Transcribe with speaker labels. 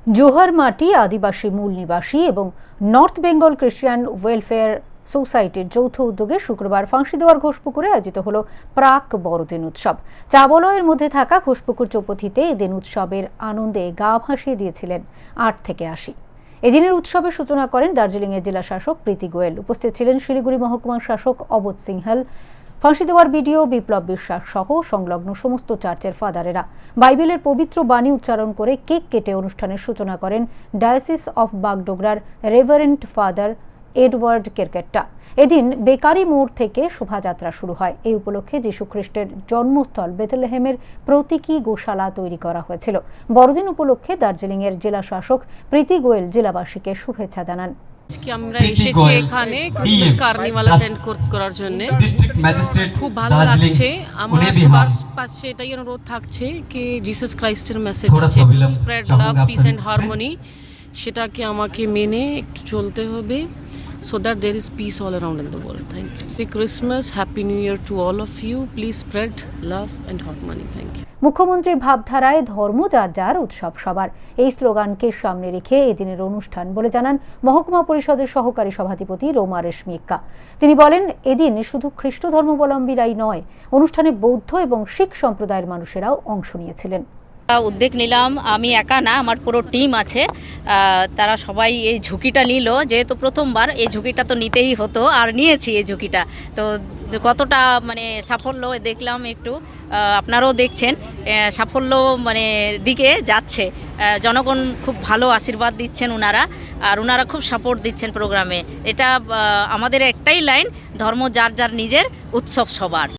Speaker 1: জোহর মাটি আদিবাসী মূল নিবাসী এবং নর্থ বেঙ্গল ক্রিশ্চিয়ান ওয়েলফেয়ার সোসাইটির যৌথ উদ্যোগে শুক্রবার ফাঁসিদেওয়ার ঘোষপুকুরে আয়োজিত হল প্রাক বড়দিন উৎসব। চা বলয়ের মধ্যে থাকা ঘোষপুকুর চৌপথিতে এদিন উৎসবের আনন্দে গা ভাসিয়ে দিয়েছিলেন ৮ থেকে ৮০। এদিনের উৎসবের সূচনা করেন দার্জিলিংয়ের জেলা শাসক প্রীতি গোয়েল। উপস্থিত ছিলেন শিলিগুড়ি মহকুমার শাসক অবোধ সিংহল, ফাঁসি দেওয়ার বিডিও বিপ্লব বিশ্বাস সহ সংলগ্ন সমস্ত চার্চের ফাদারেরা। বাইবেলের পবিত্র বাণী উচ্চারণ করে কেক কেটে অনুষ্ঠানের সূচনা করেন ডায়োসিস অফ বাগডোগরার রেভারেন্ড ফাদার এডওয়ার্ড কেরকেট্টা। এদিন বেকারি মোড় থেকে শোভাযাত্রা শুরু হয়। এই উপলক্ষে যীশুখ্রিস্টের জন্মস্থল বেথলেহেমের প্রতীকী গোশালা তৈরি করা হয়েছিল। বড়দিন উপলক্ষে দার্জিলিংয়ের জেলা শাসক প্রীতি গোয়েল জেলাবাসীকে শুভেচ্ছা জানান।
Speaker 2: আজকে আমরা এসেছি এখানে ক্রিসমাস কার্নিভাল অ্যাটেন্ড করার জন্য। খুব ভালো লাগছে। আমার সবার পাশে এটাই অনুরোধ থাকছে কি জিসাস ক্রাইস্টের মেসেজ আছে, spread love, piece and harmony, সেটাকে আমাকে মেনে একটু চলতে হবে, so that there is peace all around in the world. Thank you. Merry Christmas, Happy New Year to all of you. Please spread love and harmony. Thank you.
Speaker 1: মুখ্যমন্ত্রীর ভাবধারায় ধর্ম যার যার, উৎসব সবার, এই স্লোগানকে সামনে রেখে এদিনের অনুষ্ঠান বলে জানান মহকুমা পরিষদের সহকারী সভাধিপতি রোমা রেশমিকা। তিনি বলেন, এদিন শুধু খ্রিস্ট ধর্মাবলম্বীরাই নয়, অনুষ্ঠানে বৌদ্ধ এবং শিখ সম্প্রদায়ের মানুষেরাও অংশ নিয়েছিলেন।
Speaker 3: উদ্যোগ নিলাম, আমি একা না, আমার পুরো টিম আছে, তারা সবাই এই ঝুঁকিটা নিল। যেহেতু প্রথমবার এই ঝুঁকিটা তো নিতেই হতো, আর নিয়েছি এই ঝুঁকিটা। তো কতটা সাফল্য দেখলাম, একটু আপনারাও দেখছেন সাফল্য দিকে যাচ্ছে। জনগণ খুব ভালো আশীর্বাদ দিচ্ছেন ওনারা খুব সাপোর্ট দিচ্ছেন প্রোগ্রামে। এটা আমাদের একটাই লাইন, ধর্ম যার যার নিজের, উৎসব সবার।